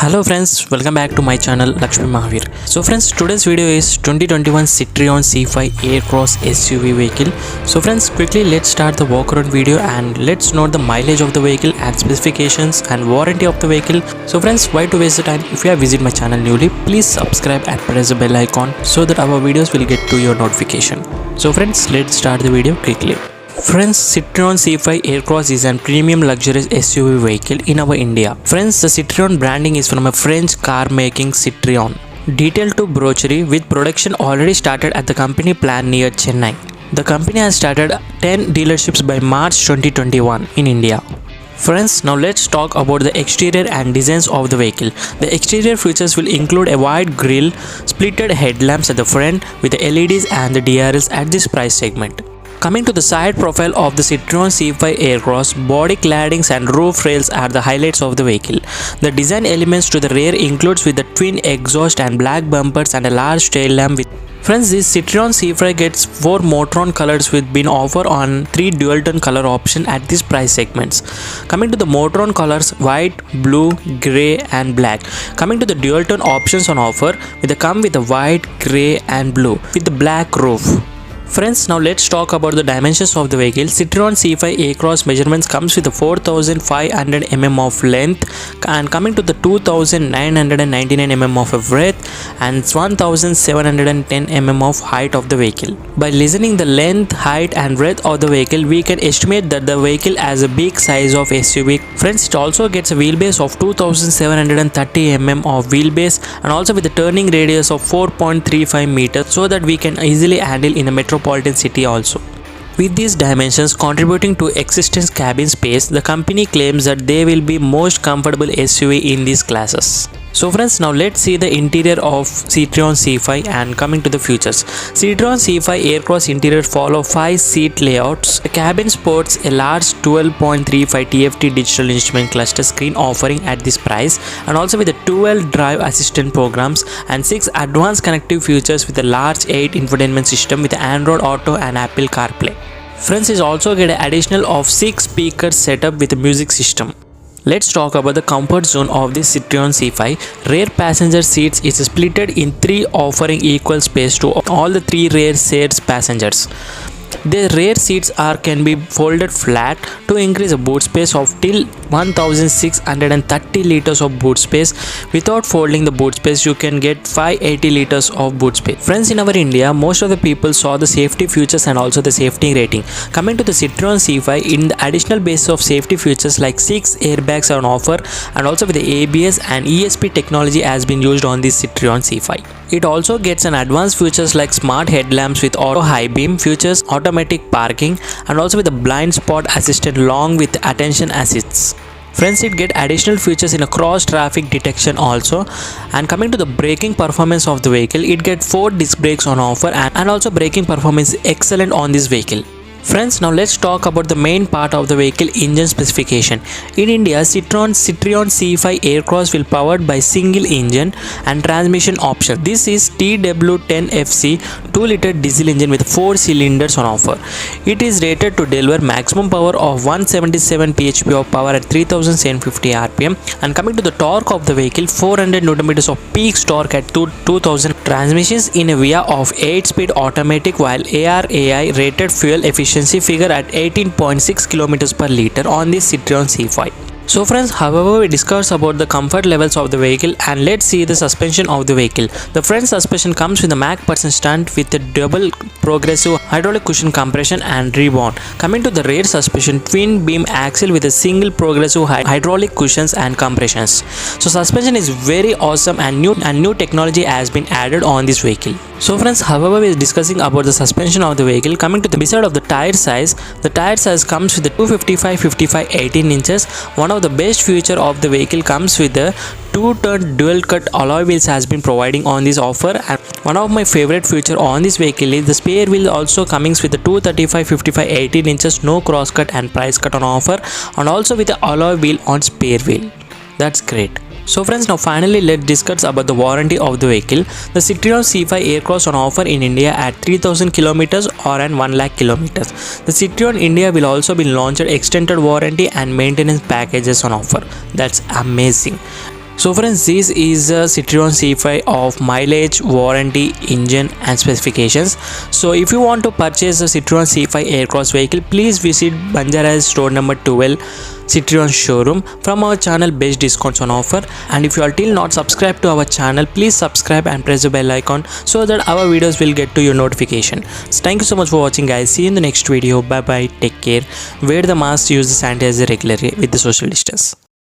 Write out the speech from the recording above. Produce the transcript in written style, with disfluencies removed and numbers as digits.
Hello friends, welcome back to my channel Lakshmi Mahavir. So friends, today's video is 2021 Citroen C5 Aircross SUV vehicle. So friends, quickly let's start the walk around video and let's note the mileage of the vehicle and specifications and warranty of the vehicle. So friends, why to waste the time? If you have visited my channel newly, please subscribe and press the bell icon so that our videos will get to your notification. So friends, let's start the video quickly. Friends, Citroen C5 Aircross is a premium luxurious SUV vehicle in our India. Friends, the Citroen branding is from a French car making Citroen. Detailed to brochure with production already started at the company plant near Chennai. The company has started 10 dealerships by March 2021 in India. Friends, now let's talk about the exterior and designs of the vehicle. The exterior features will include a wide grille, splitted headlamps at the front with the LEDs and the DRLs at this price segment. Coming to the side profile of the Citroen C5 Aircross, body claddings and roof rails are the highlights of the vehicle. The design elements to the rear includes with the twin exhaust and black bumpers and a large tail lamp with. Friends, this Citroen C5 gets 4 Motoron colors with been offer on 3 dual tone color option at these price segments. Coming to the Motoron colors, white, blue, grey and black. Coming to the dual tone options on offer, come with the white, grey and blue with the black roof. Friends, now let's talk about the dimensions of the vehicle. Citroen C5 Aircross measurements comes with a 4500 mm of length and coming to the 2999 mm of breadth and 1710 mm of height of the vehicle. By listening the length, height and breadth of the vehicle, we can estimate that the vehicle has a big size of SUV. Friends, it also gets a wheelbase of 2730 mm of wheelbase and also with a turning radius of 4.35 meters so that we can easily handle in a metropolitan city also. With these dimensions contributing to existing cabin space, the company claims that they will be most comfortable SUV in these classes. So friends, now let's see the interior of Citroen C5 and coming to the features. Citroen C5 Aircross interior follow 5 seat layouts. The cabin sports a large 12.35 TFT digital instrument cluster screen offering at this price and also with the 12 drive assistant programs and 6 advanced connective features with a large 8 infotainment system with Android Auto and Apple CarPlay. Friends, is also get an additional of 6 speakers setup with a music system. Let's talk about the comfort zone of this Citroen C5. Rear passenger seats is splitted in 3 offering equal space to all the 3 rear seats passengers. The rear seats can be folded flat to increase the boot space of till 1630 liters of boot space. Without folding the boot space, you can get 580 liters of boot space. Friends, in our India, most of the people saw the safety features and also the safety rating. Coming to the Citroen C5, in the additional basis of safety features like 6 airbags are on offer and also with the ABS and ESP technology has been used on this Citroen C5. It also gets an advanced features like smart headlamps with auto high beam features, automatic parking and also with a blind spot assistant along with attention assists. Friends, it get additional features in a cross traffic detection also. And coming to the braking performance of the vehicle, it gets 4 disc brakes on offer and also braking performance is excellent on this vehicle. Friends, now let's talk about the main part of the vehicle engine specification. In India, Citroen C5 Aircross will powered by single engine and transmission option. This is TW10FC 2-liter diesel engine with 4 cylinders on offer. It is rated to deliver maximum power of 177 bhp of power at 3750 rpm and coming to the torque of the vehicle, 400 Nm of peak torque at 2000. Transmissions in a VIA of 8-speed automatic while ARAI rated fuel efficiency figure at 18.6 km per liter on this Citroen C5. So friends, however, we discussed about the comfort levels of the vehicle and let's see the suspension of the vehicle. The front suspension comes with a Mach Persen stunt with a double progressive hydraulic cushion compression and rebound. Coming to the rear suspension, twin beam axle with a single progressive hydraulic cushions and compressions. So suspension is very awesome and new technology has been added on this vehicle. So friends, however, we are discussing about the suspension of the vehicle. Coming to the beside of the tire size comes with the 255 18 inches. One of the best feature of the vehicle comes with the 2-turn dual cut alloy wheels has been providing on this offer. And one of my favorite feature on this vehicle is the spare wheel also comes with the 235 18 inches no cross cut and price cut on offer and also with the alloy wheel on spare wheel. That's great. So friends, now finally let's discuss about the warranty of the vehicle. The Citroen C5 Aircross on offer in India at 3000 km or an 1 lakh km. The Citroen India will also be launched extended warranty and maintenance packages on offer. That's amazing. So friends, this is a Citroen C5 of mileage, warranty, engine and specifications. So if you want to purchase a Citroen C5 Aircross vehicle, please visit Banjara store number 12 Citroen showroom. From our channel, best discounts on offer. And if you are till not subscribed to our channel, please subscribe and press the bell icon so that our videos will get to your notification. So thank you so much for watching guys. See you in the next video. Bye bye. Take care. Wear the mask, use the sanitizer regularly with the social distance.